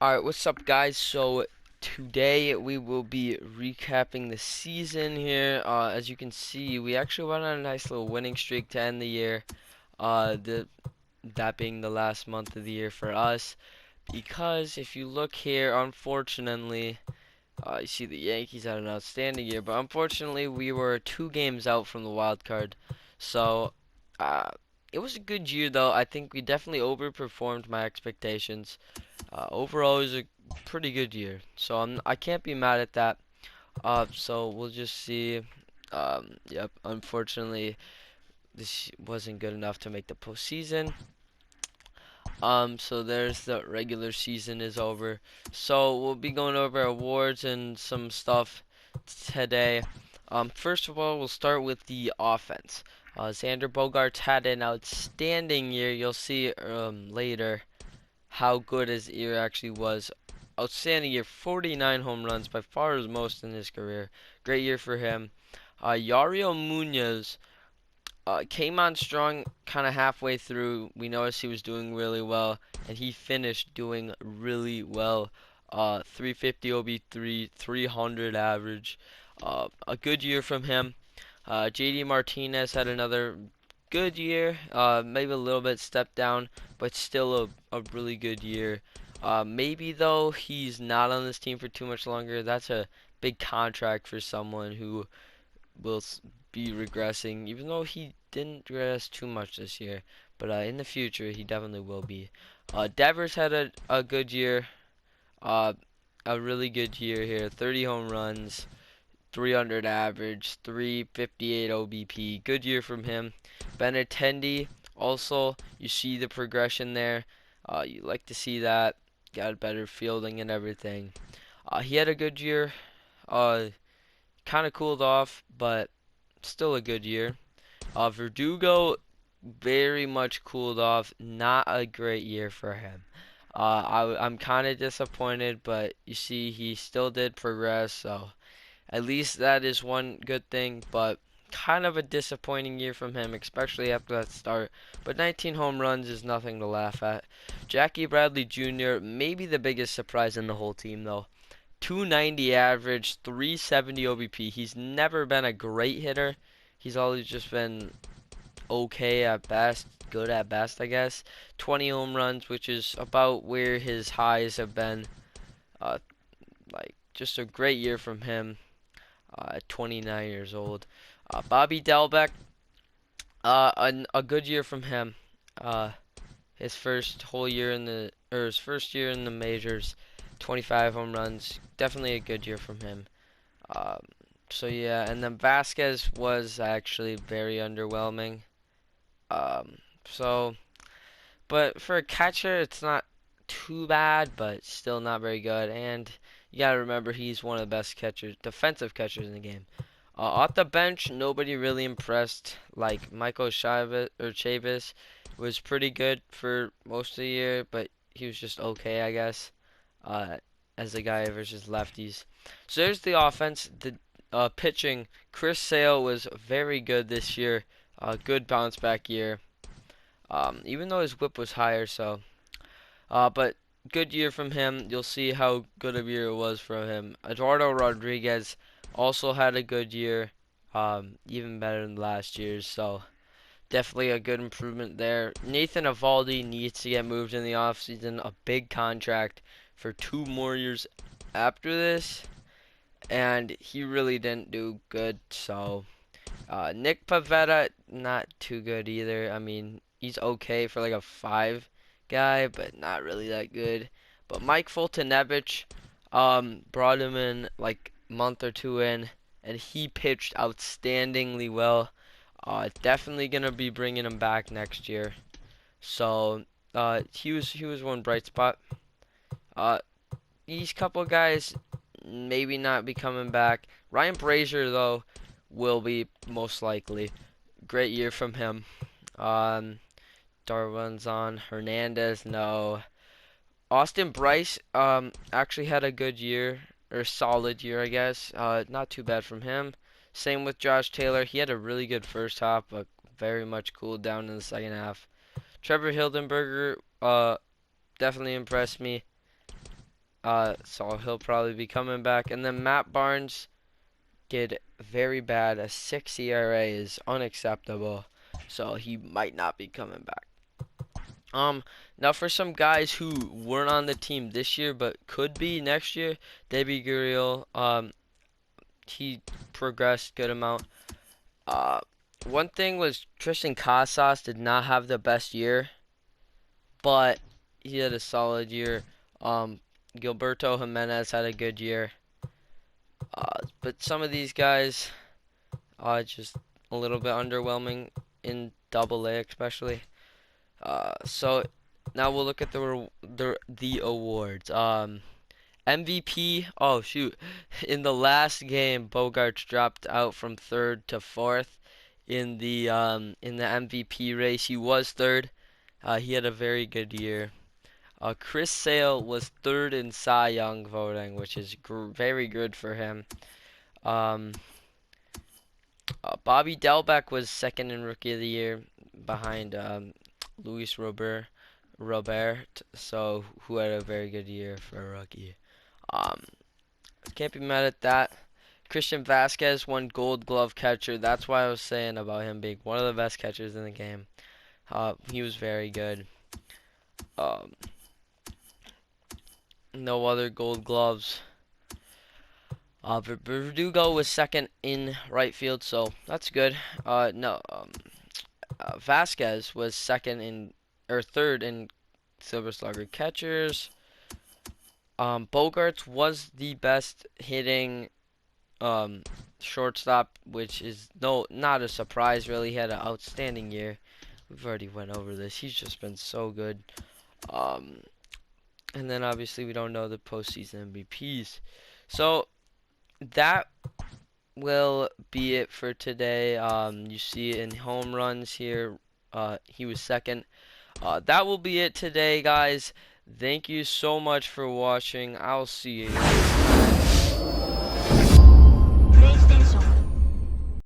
Alright, what's up, guys? So, today we will be recapping the season here. As you can see, we actually went on a nice little winning streak to end the year. That being the last month of the year for us. Because if you look here, unfortunately, you see the Yankees had an outstanding year, but unfortunately, we were 2 games out from the wild card. So, uh, it was a good year, though. I think we definitely overperformed my expectations. Overall, it was a pretty good year, so I can't be mad at that. So we'll just see. Yep, unfortunately, this wasn't good enough to make the postseason. So there's the regular season is over. So we'll be going over awards and some stuff today. First of all, we'll start with the offense. Xander Bogaerts had an outstanding year. You'll see later how good his year actually was. Outstanding year, 49 home runs, by far his most in his career. Great year for him. Yariel Munoz came on strong kind of halfway through. We noticed he was doing really well, and he finished doing really well. 350 OB3, 300 average. A good year from him. JD Martinez had another good year. Maybe a little bit stepped down, but still a really good year. Maybe though he's not on this team for too much longer. That's a big contract for someone who will be regressing, even though he didn't regress too much this year. But in the future, he definitely will be. Devers had a good year. Uh, a really good year here. 30 home runs, 300 average, 358 OBP. Good year from him. Benintendi, also, you see the progression there. You like to see that. Got better fielding and everything. He had a good year. Kind of cooled off, but still a good year. Verdugo very much cooled off. Not a great year for him. I'm kind of disappointed, but you see, he still did progress, so at least that is one good thing, but kind of a disappointing year from him, especially after that start. But 19 home runs is nothing to laugh at. Jackie Bradley Jr., maybe the biggest surprise in the whole team, though. 290 average, 370 OBP. He's never been a great hitter. He's always just been okay at best, good at best, I guess. 20 home runs, which is about where his highs have been. Uh, just a great year from him at 29 years old. Bobby Delbeck, a good year from him. Uh, his first whole year in the, or his first year in the majors, 25 home runs. Definitely a good year from him. Um, so yeah, and then Vasquez was actually very underwhelming. Um, so, but for a catcher, it's not too bad, but still not very good. And you gotta remember, he's one of the best catchers, defensive catchers in the game. Off the bench, nobody really impressed. Like Michael Chavis was pretty good for most of the year, but he was just okay, I guess, uh, as a guy versus lefties. So there's the offense. The pitching, Chris Sale was very good this year. Good bounce back year. Even though his whip was higher, so but good year from him. You'll see how good of a year it was from him. Eduardo Rodriguez also had a good year, even better than last year's. So definitely a good improvement there. Nathan Eovaldi needs to get moved in the offseason. A big contract for 2 more years after this, and he really didn't do good. So Nick Pavetta, not too good either. I mean, he's okay for like a 5 guy, but not really that good. But Mike Foltynewicz, brought him in like month or two in, and he pitched outstandingly well. Definitely gonna be bringing him back next year. So, he was one bright spot. Uh, these couple guys maybe not be coming back. Ryan Brazier though will be most likely. Great year from him. Um, Darwinzon, Hernandez, no. Austin Bryce, actually had a good year, or solid year, I guess. Not too bad from him. Same with Josh Taylor. He had a really good first half, but very much cooled down in the second half. Trevor Hildenberger, definitely impressed me. So he'll probably be coming back. And then Matt Barnes did very bad. A 6 ERA is unacceptable, so he might not be coming back. Now for some guys who weren't on the team this year but could be next year, Debbie Gurriel, he progressed good amount. Uh, One thing was Tristan Casas did not have the best year, but he had a solid year. Gilberto Jimenez had a good year. But some of these guys are just a little bit underwhelming in Double A, especially. So now we'll look at the awards. MVP. Oh shoot! In the last game, Bogaerts dropped out from third to fourth in the MVP race. He was third. He had a very good year. Chris Sale was third in Cy Young voting, which is very good for him. Um, Bobby Delbeck was second in Rookie of the Year behind Luis Robert, so who had a very good year for a rookie. Um, can't be mad at that. Christian Vasquez won Gold Glove catcher. That's why I was saying about him being one of the best catchers in the game. He was very good. Um, no other Gold Gloves. Verdugo was second in right field, so that's good. No, Vasquez was second in or third in Silver Slugger catchers. Bogaerts was the best hitting shortstop, which is not a surprise really. He had an outstanding year. We've already went over this. He's just been so good. And then obviously we don't know the postseason MVPs. So that will be it for today. You see in home runs here, he was second. That will be it today, guys. Thank you so much for watching. I'll see you.